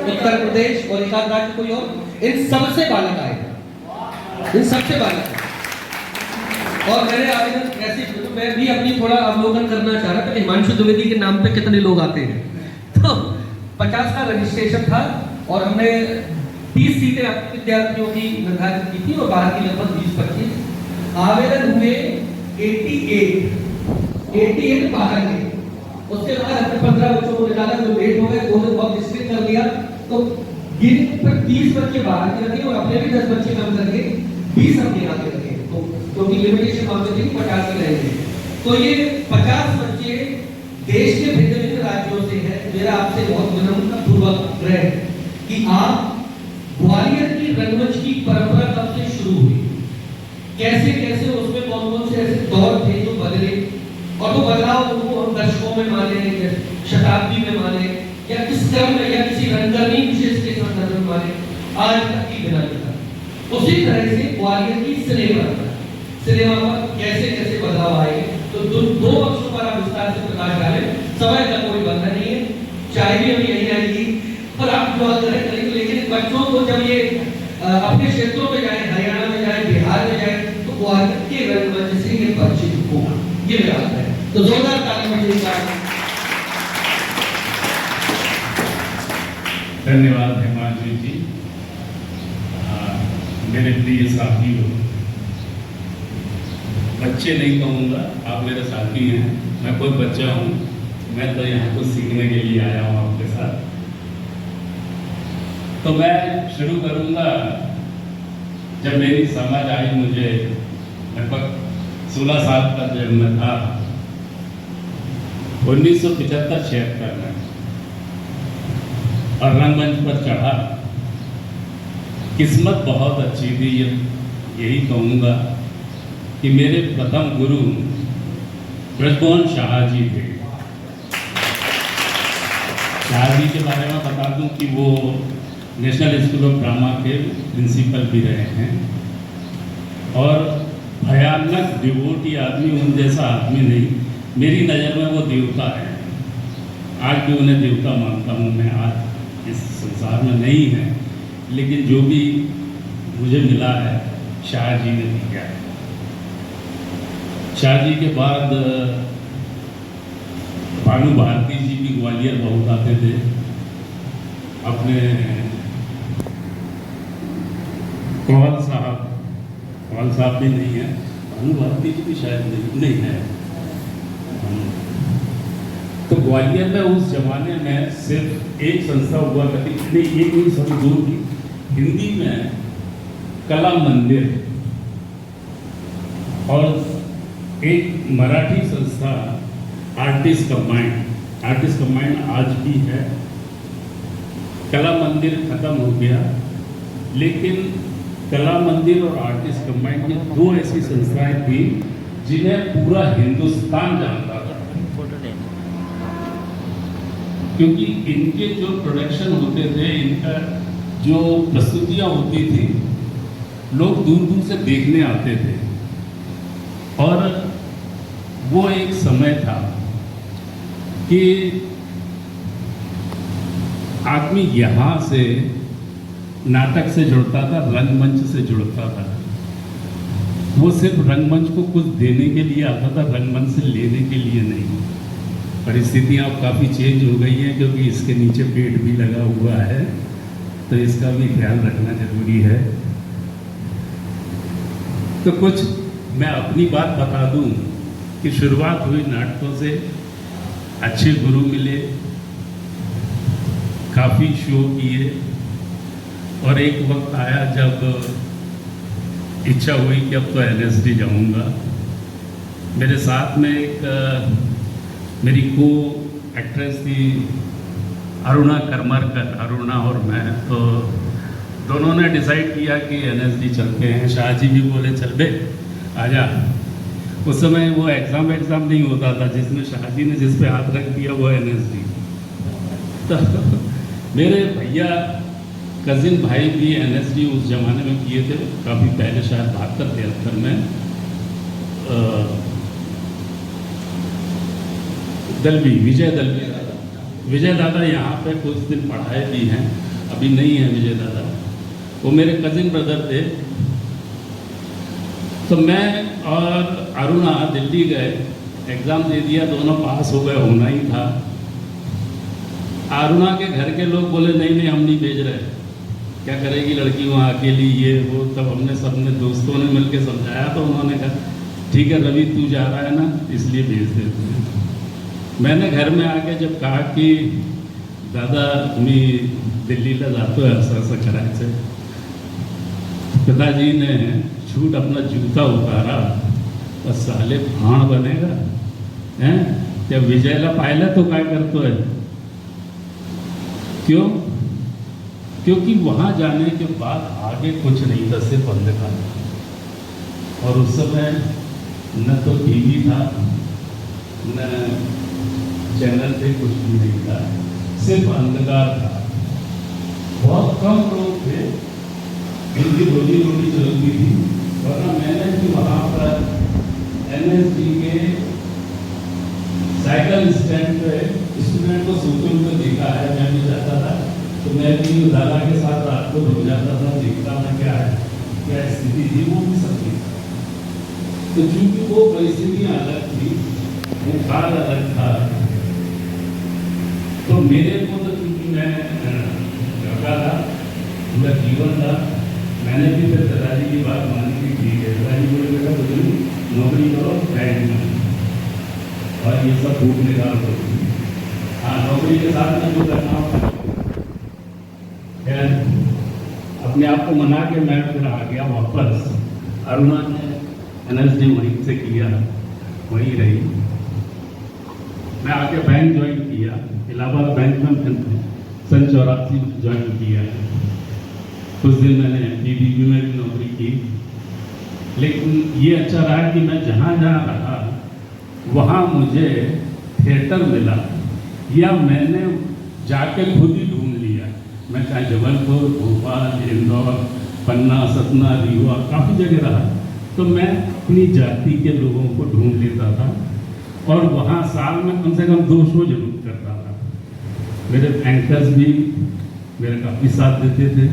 A: उत्तर प्रदेश और एक आध राज्य कोई और, इन सबसे बालक आएगा, इन सबसे बालक। और मैंने आवेदन कैसे, तो मैं भी अपनी थोड़ा अवलोकन करना चाह रहा था कि हिमांशु द्विवेदी के नाम पे कितने लोग आते हैं। तो 50 का रजिस्ट्रेशन था और हमने 30 सीटें विद्यार्थियों की निर्धारित की थी और बाहर की लगभग 20-25। आवेदन हुए 88 बाहर के। उसके बाद हमने 15 बच्चों को निकाला जो लेट हो गए, उन्होंने बहुत डिस्ट्रिक्ट कर लिया, तो गिन पर 30 बच्चे बाहर के रखे और अपने भी 10 बच्चे कम करके 20 हमने आगे रखे, तो क्योंकि लिमिटेशन वहां पे थी 50 के रहेंगे। तो ये 50 बच्चे देश के भिन्न भिन्न राज्यों से हैं। मेरा आपसे बहुत विनम्रता पूर्वक आग्रह है कि आप ग्वालियर की रंगमंच की परंपरा कब से शुरू हुई, कैसे कैसे उसमें कौन कौन से ऐसे दौर थे जो बदले, और वो बदलाव उनको हम दशकों में माने, शताब्दी में माने, या किस क्रम में या किसी रंगनी विशेष के संदर्भ में माने, आज तक की बिना चला। उसी तरह से ग्वालियर की सिनेमा पर कैसे कैसे बदलाव आए, तो 2 पक्षों पर आप विस्तार से प्रकाश डालें। समय का कोई बंधन नहीं है, चाय भी अभी यही आएगी पर आप जो करेंगे, लेकिन बच्चों को जब ये अपने क्षेत्रों में जाए, हरियाणा में जाए, बिहार में जाए, तो ग्वालियर के रंगमंच से ये परिचित होगा, ये मेरा आग्रह है। तो जोरदार ताली बजाइए।
E: धन्यवाद हिमांशु जी। मेरे प्रिय साथियों, बच्चे नहीं कहूँगा, आप मेरे साथी हैं, मैं कोई बच्चा हूँ, मैं तो यहाँ को सीखने के लिए आया हूँ आपके साथ। तो मैं शुरू करूँगा, जब मेरी समझ आई, मुझे लगभग 16 साल का जब मैं था, 1975-76 में, और रंगमंच पर चढ़ा। किस्मत बहुत अच्छी थी, यही कहूँगा कि मेरे प्रथम गुरु ब्रजमोहन शाह जी थे। शाह जी के बारे में बता दूं कि वो नेशनल स्कूल ऑफ ड्रामा के प्रिंसिपल भी रहे हैं और भयानक डिवोटी आदमी, उन जैसा आदमी नहीं। मेरी नज़र में वो देवता है, आज भी उन्हें देवता मानता हूँ मैं। आज इस संसार में नहीं है, लेकिन जो भी मुझे मिला है शाह जी ने दिया है। शाह जी के बाद भानु भारती जी भी ग्वालियर बहुत आते थे। अपने कौल साहब भी नहीं है, भानु भारती जी भी शायद नहीं है। तो ग्वालियर में उस जमाने में सिर्फ एक संस्था हुआ करती थी, एक ही संस्था थी हिंदी में, कला मंदिर, और एक मराठी संस्था आर्टिस्ट कंबाइंड आज भी है। कला मंदिर खत्म हो गया, लेकिन कला मंदिर और आर्टिस्ट कंबाइंड की 2 ऐसी संस्थाएं थी जिन्हें पूरा हिंदुस्तान जानता था, क्योंकि इनके जो प्रोडक्शन होते थे, इनका जो प्रस्तुतियां होती थी, लोग दूर दूर से देखने आते थे। और वो एक समय था कि आदमी यहाँ से नाटक से जुड़ता था, रंगमंच से जुड़ता था। वो सिर्फ रंगमंच को कुछ देने के लिए आता था, रंगमंच से लेने के लिए नहीं। परिस्थितियाँ अब काफ़ी चेंज हो गई हैं, क्योंकि इसके नीचे पेट भी लगा हुआ है, तो इसका भी ख्याल रखना जरूरी है। तो कुछ मैं अपनी बात बता दूं कि शुरुआत हुई नाटकों से, अच्छे गुरु मिले, काफ़ी शो किए, और एक वक्त आया जब इच्छा हुई कि अब तो एनएसडी जाऊंगा। मेरे साथ में एक मेरी को एक्ट्रेस थी अरुणा करमरकर, अरुणा और मैं, तो दोनों ने डिसाइड किया कि एनएसडी चलते हैं। शाहजी भी बोले चल बे आजा। उस समय वो एग्ज़ाम नहीं होता था, जिसमें शाहजी ने जिस पे हाथ रख दिया वो एनएसडी। तो मेरे भैया कजिन भाई भी एनएसडी उस जमाने में किए थे, काफ़ी पहले, शायद 72-73 में। दलवी, विजय दादा यहाँ पे कुछ दिन पढ़ाए भी हैं, अभी नहीं है विजय दादा। वो मेरे कजिन ब्रदर थे। तो मैं और अरुणा दिल्ली गए, एग्ज़ाम दे दिया, दोनों पास हो गए, होना ही था। अरुणा के घर के लोग बोले नहीं हम नहीं भेज रहे, क्या करेगी लड़की वहाँ अकेली, ये वो। तब हमने सबने दोस्तों ने मिलकर समझाया, तो उन्होंने कहा ठीक है रवि तू जा रहा है ना, इसलिए भेज देते हैं। मैंने घर में आके जब कहा कि दादा मी दिल्लीला जातो है असं करायचं, पिताजी ने छूट अपना जूता उतारा और साले भाण बनेगा हैं, त्या विजयला पाहिलं तो काय करतोय। क्यों? क्योंकि वहाँ जाने के बाद आगे कुछ नहीं था, सिर्फ अंधकार। और उस समय न तो टीवी था, न चैनल पे कुछ भी नहीं था, सिर्फ अंधकार था। बहुत कम लोग थे, इनकी रोजी रोटी चलती थी। वरना मैंने भी वहाँ पर एनएसडी के साइकिल स्टैंड पे स्टूडेंट को सोते हुए देखा है। मैं भी जाता था, तो मैं भी दादा के साथ रात को रुक जाता था, देखता था क्या है, क्या स्थिति थी, वो भी सब देखता। तो चूंकि वो परिस्थितियाँ अलग थी, वो काल अलग था, तो मेरे को तो चूंकि मैं लड़का था, पूरा जीवन था, मैंने भी फिर दादाजी की बात मानी कि ठीक है। दादाजी बोले बेटा तुम नौकरी करो बैंक में, और ये सब भूख निकाल दो। हाँ, नौकरी के साथ में जो करना हो। अपने आप को मना के मैं फिर आ गया वापस। अरुणा ने एनएसडी वहीं से किया, वहीं रही। मैं आके बैंक ज्वाइन किया, इलाहाबाद बैंक में सन 84 ज्वाइन किया। कुछ दिन मैंने पीडीबी में भी नौकरी की, लेकिन ये अच्छा रहा कि मैं जहाँ जहाँ रहा वहाँ मुझे थिएटर मिला, या मैंने जाकर खुद ही ढूंढ लिया। मैं चाहे जबलपुर, भोपाल, इंदौर, पन्ना, सतना, रीवा, काफ़ी जगह रहा, तो मैं अपनी जाति के लोगों को ढूंढ लेता था, और वहाँ साल में कम से कम 2 शो जरूर करता था। मेरे एंकर्स भी मेरे काफ़ी साथ देते थे।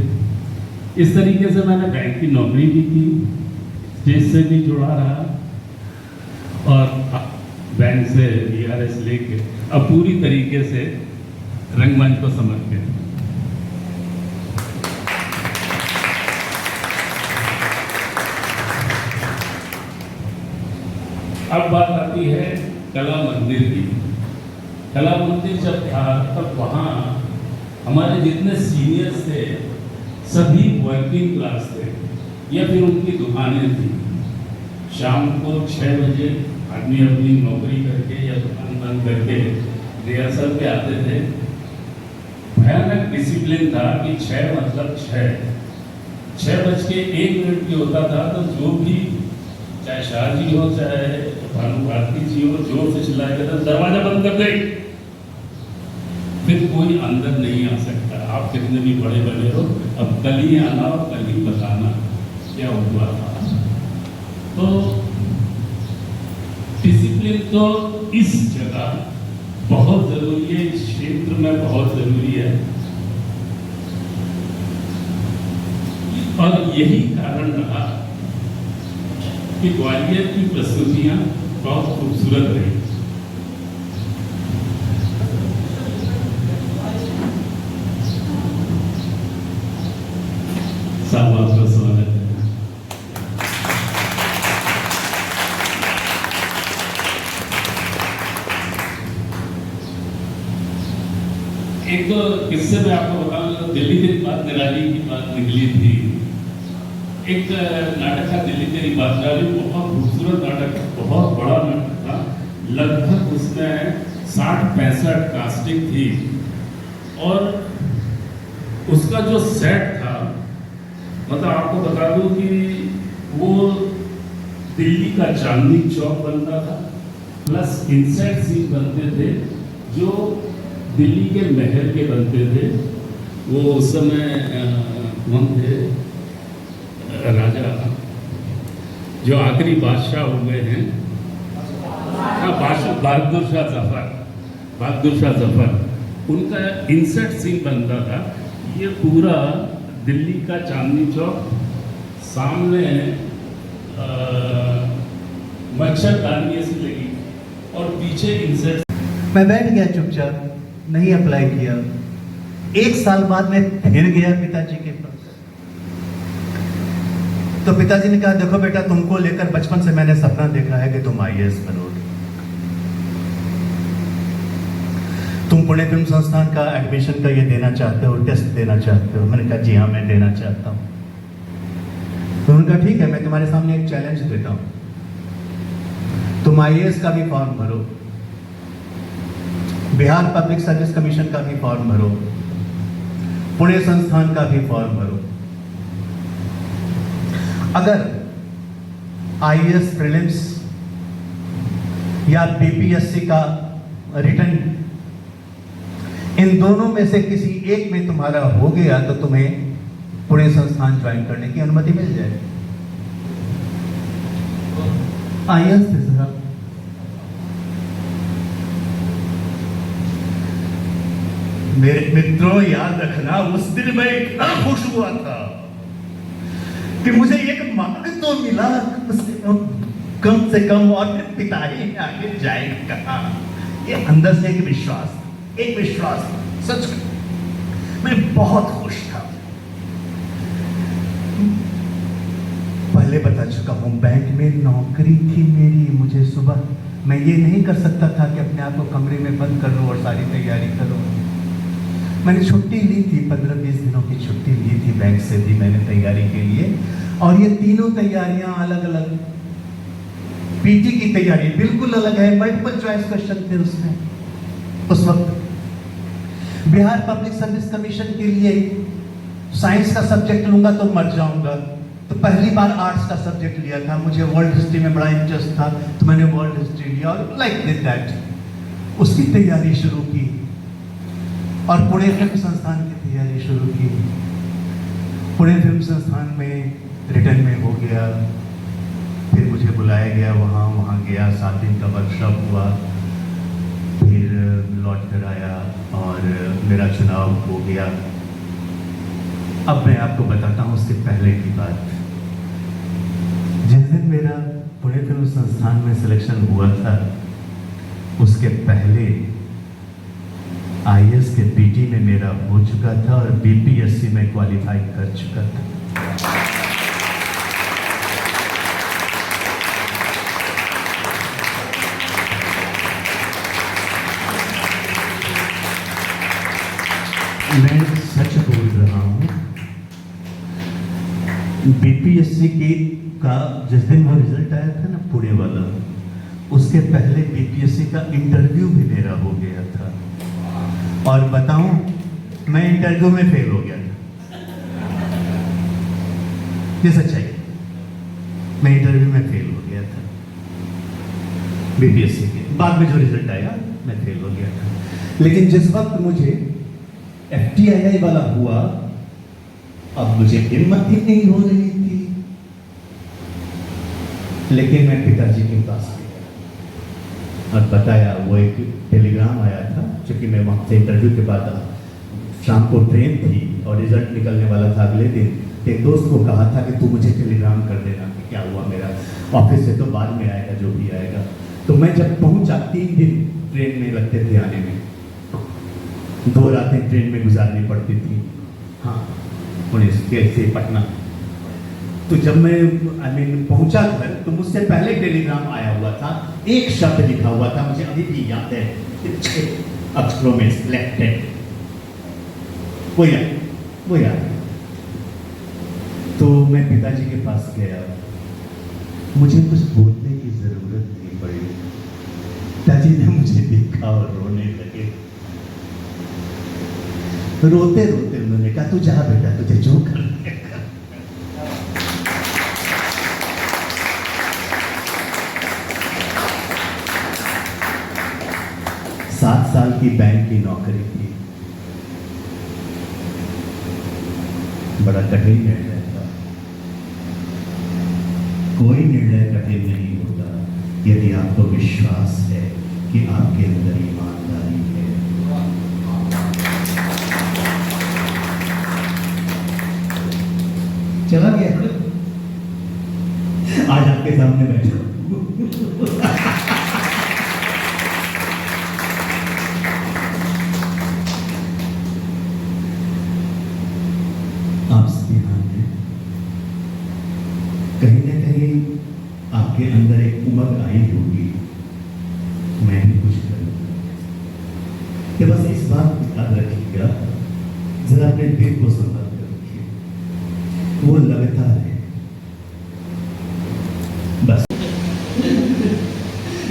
E: इस तरीके से मैंने बैंक की नौकरी भी की, स्टेज से भी जुड़ा रहा, और बैंक से वीआरएस लेके अब पूरी तरीके से रंगमंच को समझ गए। अब बात आती है कला मंदिर की। कला मंदिर जब था तब वहाँ हमारे जितने सीनियर्स थे सभी वर्किंग क्लास थे, या फिर उनकी दुकानें थी। शाम को 6 बजे आदमी अपनी नौकरी करके या दुकान बंद करके रिहर्सल पे आते थे। भयानक डिसिप्लिन था कि 6 मतलब 6 बज के 1 मिनट की होता था, तो जो भी चाहे शाहजी हो चाहे भानु भारती जी हो, जोर से चिल्लाएगा तो दरवाजा बंद कर दे, फिर कोई अंदर नहीं आ सकता। आप कितने भी बड़े बड़े हो, अब कल ही आना और कल ही बताना क्या हुआ था। तो डिसिप्लिन तो इस जगह बहुत जरूरी है, इस क्षेत्र में बहुत जरूरी है। और यही कारण रहा कि ग्वालियर की प्रस्तुतियां बहुत खूबसूरत रही। साहब आपका स्वागत है। एक तो किस्से में आपको बताऊं, दिल्ली तेरी बात निराली की बात निकली थी। एक नाटक था दिल्ली तेरी बात निराली, बहुत खूबसूरत नाटक था, बहुत बड़ा नाटक था। लगभग उसमें 60-65 कास्टिंग थी और उसका जो सेट था, मतलब आपको बता दूं कि वो दिल्ली का चांदनी चौक बनता था, प्लस इंसेट सीन बनते थे जो दिल्ली के महल के बनते थे। वो उस समय कौन थे राजा जो आखिरी बादशाह हुए हैं, बहादुर शाह जफर, उनका इंसेट सीन बनता था। ये पूरा दिल्ली का चांदनी चौक, सामने मच्छरदानी ऐसी लगी और पीछे इंसेट।
F: मैं बैठ गया चुपचाप, नहीं अप्लाई किया। 1 साल बाद मैं फिर गया पिताजी के पास, तो पिताजी ने कहा देखो बेटा, तुमको लेकर बचपन से मैंने सपना देखा है कि तुम IAS बनोगे। तुम पुणे फिल्म संस्थान का एडमिशन का ये देना चाहते हो, टेस्ट देना चाहते हो? मैंने कहा जी हाँ, मैं देना चाहता हूं। तो उन्होंने कहा ठीक है, मैं तुम्हारे सामने एक चैलेंज देता हूं, तुम IAS का भी फॉर्म भरो, बिहार पब्लिक सर्विस कमीशन का भी फॉर्म भरो, पुणे संस्थान का भी फॉर्म भरो। अगर IAS प्रीलिम्स या BPSC का रिटर्न, इन दोनों में से किसी एक में तुम्हारा हो गया तो तुम्हें पुणे संस्थान ज्वाइन करने की अनुमति मिल जाएगी। IAS थे साहब। मेरे मित्रों, याद रखना, उस दिन मैं इतना खुश हुआ था कि मुझे एक मार्ग तो मिला कम से कम, और फिर पिताजी ने आगे जाएगा कहा। ये अंदर से एक विश्वास सच मैं बहुत खुश था। पहले बता चुका हूं, बैंक में नौकरी थी मेरी। मुझे सुबह, मैं ये नहीं कर सकता था कि अपने आप को कमरे में बंद कर लूं और सारी तैयारी करूं। मैंने छुट्टी ली थी, 15-20 दिनों की छुट्टी ली थी बैंक से भी मैंने तैयारी के लिए। और ये तीनों तैयारियां अलग अलग, पीटी की तैयारी बिल्कुल अलग है, मल्टीपल चॉइस क्वेश्चन थे उसमें। उस वक्त बिहार पब्लिक सर्विस कमीशन के लिए साइंस का सब्जेक्ट लूंगा तो मर जाऊंगा, तो पहली बार आर्ट्स का सब्जेक्ट लिया था। मुझे वर्ल्ड हिस्ट्री में बड़ा इंटरेस्ट था, तो मैंने वर्ल्ड हिस्ट्री लिया और लाइक दैट उसकी तैयारी शुरू की और पुणे फिल्म संस्थान की तैयारी शुरू की। पुणे फिल्म संस्थान में रिटर्न में हो गया, फिर मुझे बुलाया गया, वहाँ गया, 7 दिन का वर्कशॉप हुआ, फिर लौट कर आया और मेरा चुनाव हो गया। अब मैं आपको बताता हूँ उससे पहले की बात। जिस दिन मेरा पुणे फिल्म संस्थान में सिलेक्शन हुआ था, उसके पहले IAS के पीटी में मेरा हो चुका था और BPSC में क्वालिफाई कर चुका था। मैं सच बोल रहा हूं, BPSC का जिस दिन वो रिजल्ट आया था ना, पुणे वाला, उसके पहले BPSC का इंटरव्यू भी मेरा हो गया था। और बताऊं, मैं इंटरव्यू में फेल हो गया था। ये सच्चाई, मैं इंटरव्यू में फेल हो गया था BPSC के। बाद में जो रिजल्ट आया, मैं फेल हो गया था। लेकिन जिस वक्त मुझे FTII वाला हुआ, अब मुझे हिम्मत ही नहीं हो रही थी, लेकिन मैं पिताजी के पास गया और बताया। वो एक टेलीग्राम आया था, क्योंकि मैं वहाँ से इंटरव्यू के बाद शाम को ट्रेन थी और रिजल्ट निकलने वाला था अगले दिन, एक दोस्त को कहा था कि तू मुझे टेलीग्राम कर देना कि क्या हुआ, मेरा ऑफिस से तो बाद में आएगा जो भी आएगा। तो मैं जब पहुंचा, 3 दिन ट्रेन में लगते थे आने में, 2 रातें ट्रेन में गुजारनी पड़ती थी। हाँ, पुणे से पटना। तो जब मैं पहुंचा घर तो मुझसे पहले टेलीग्राम आया हुआ था, एक शब्द लिखा हुआ था, मुझे अभी भी याद है, 6 अक्षरों में सिलेक्टेड, वो याद। तो मैं पिताजी के पास गया, मुझे कुछ बोलने की जरूरत नहीं पड़ी। पिताजी ने मुझे देखा और रोने लगे। रोते रोते उन्होंने कहा, तू जा बेटा, तुझे जो करना है कर। 7 साल की बैंक की नौकरी थी, बड़ा कठिन निर्णय था। कोई निर्णय कठिन नहीं होता यदि आपको विश्वास है कि आपके अंदर ईमानदारी है। चला गया, आज आपके सामने बैठा आपसे ध्यान है, कहीं ना कहीं आपके अंदर एक उमंग आई होगी, मैं भी कुछ करूंगा। कि बस इस बात को याद रखिएगा, जरा अपने दिल को संभाल कर रखिए, वो लगता है बस।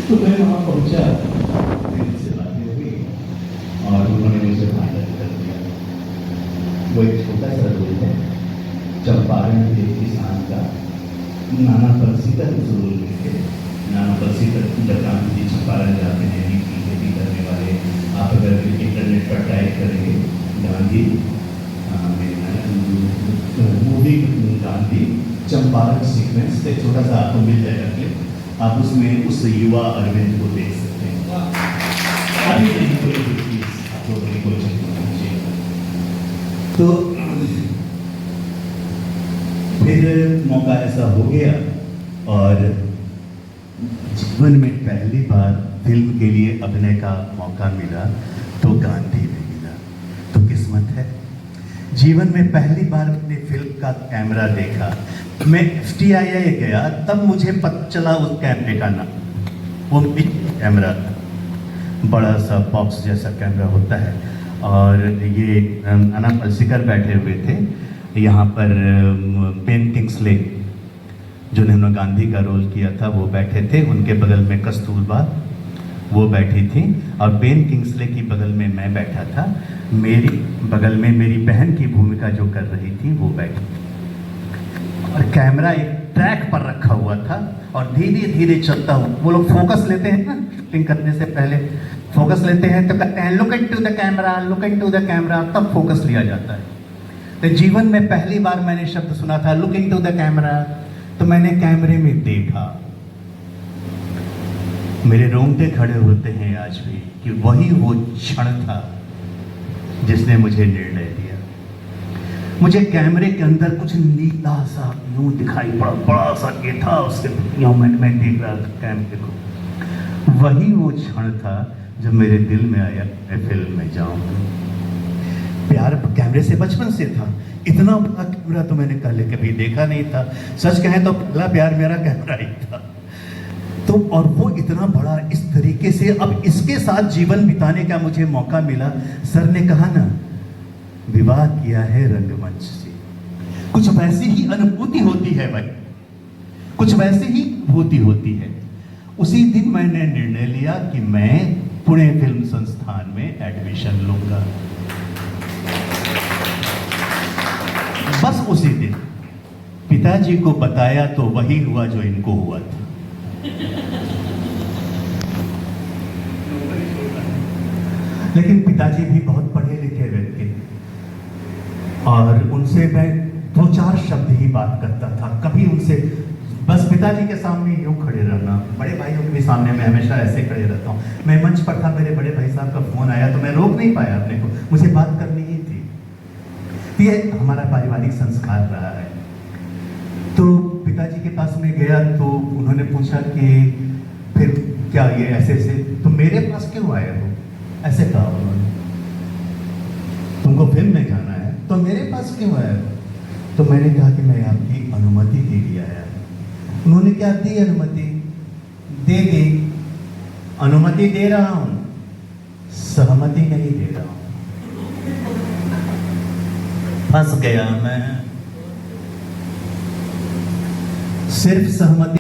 F: तो मैं वहां पहुंचा, से बातें हुई और उन्होंने मुझे फाइनल कर दिया। वो एक छोटा सा रोल है, चंपारण के किसान का, नाना परसीकर रोल लिखे। नाना परसीकर जब गांधी जी चंपारण जाते हैं नीति खेती करने वाले, आप अगर इंटरनेट पर टाइप करेंगे गांधी मूवी गांधी चंपारण सीक्वेंस, एक छोटा सा आपको मिल जाएगा क्लिप, आप उसमें उस युवा अरविंद को देख सकते हैं। अभी नहीं कोई चीज आप लोगों ने कोई तो फिर मौका ऐसा हो गया और जीवन में पहली बार फिल्म के लिए अभिनय का मौका मिला तो गांधी में मिला। तो किस्मत है, जीवन में पहली बार अपनी फिल्म का कैमरा देखा। मैं FTII गया तब मुझे पता चला उस कैमरे का नाम, वो कैमरा बड़ा सा बॉक्स जैसा कैमरा होता है। और ये नाना परसीकर बैठे हुए थे यहाँ पर, बेन किंग्सले जिन्होंने गांधी का रोल किया था वो बैठे थे, उनके बगल में कस्तूरबा वो बैठी थी और बेन किंग्सले की बगल में मैं बैठा था। मेरी बगल में मेरी बहन की भूमिका जो कर रही थी वो बैठी थी और कैमरा एक ट्रैक पर रखा हुआ था और धीरे धीरे चलता हुआ, वो लोग फोकस लेते हैं ना शूटिंग करने से पहले, फोकस लेते हैं तो कहते हैं look into the camera, look into the camera, तब फोकस लिया जाता है। तो जीवन में पहली बार मैंने शब्द सुना था लुक इनटू द कैमरा, तो मैंने कैमरे में देखा, मेरे रोंगटे खड़े होते हैं आज भी कि वही वो क्षण था जिसने मुझे निर्णय दिया। मुझे कैमरे के अंदर कुछ नीला सा यूं दिखाई पड़ा, बड़ा सा ये था, उसके मोमेंट में देख रहा था कैमरे को, वही वो क्षण था जब मेरे दिल में आया मैं फिल्म में जाऊं। प्यार कैमरे से बचपन से था, इतना बड़ा कैमरा तो मैंने पहले कभी देखा नहीं था। सच कहें तो पहला प्यार मेरा कैमरा ही था। तो और वो इतना बड़ा इस तरीके से, अब इसके साथ जीवन बिताने का मुझे मौका मिला। सर ने कहा ना विवाह किया है रंगमंच से, कुछ वैसी ही अनुभूति होती है भाई, कुछ वैसी ही अनुभूति होती है। उसी दिन मैंने निर्णय लिया कि मैं पुणे फिल्म संस्थान में एडमिशन लूंगा। बस उसी दिन पिताजी को बताया तो वही हुआ जो इनको हुआ था। लेकिन पिताजी भी बहुत पढ़े लिखे व्यक्ति और उनसे मैं 2-4 शब्द ही बात करता था, कभी उनसे बस पिताजी के सामने यूं खड़े रहना, बड़े भाइयों के भी सामने मैं हमेशा ऐसे खड़े रहता हूँ। मैं मंच पर था, मेरे बड़े भाई साहब का फोन आया तो मैं रोक नहीं पाया अपने को, मुझे बात करनी ही थी। तो ये हमारा पारिवारिक संस्कार रहा है। तो पिताजी के पास में गया तो उन्होंने पूछा कि फिर क्या ये ऐसे ऐसे, तो मेरे पास क्यों आए हो, ऐसे कहा उन्होंने। तुमको फिल्म में जाना है तो मेरे पास क्यों आए हो? तो मैंने कहा कि मैं आपकी अनुमति के लिए आया। उन्होंने क्या दी अनुमति? दे दी। अनुमति दे रहा हूं, सहमति नहीं दे रहा हूं। फंस गया मैं। सिर्फ सहमति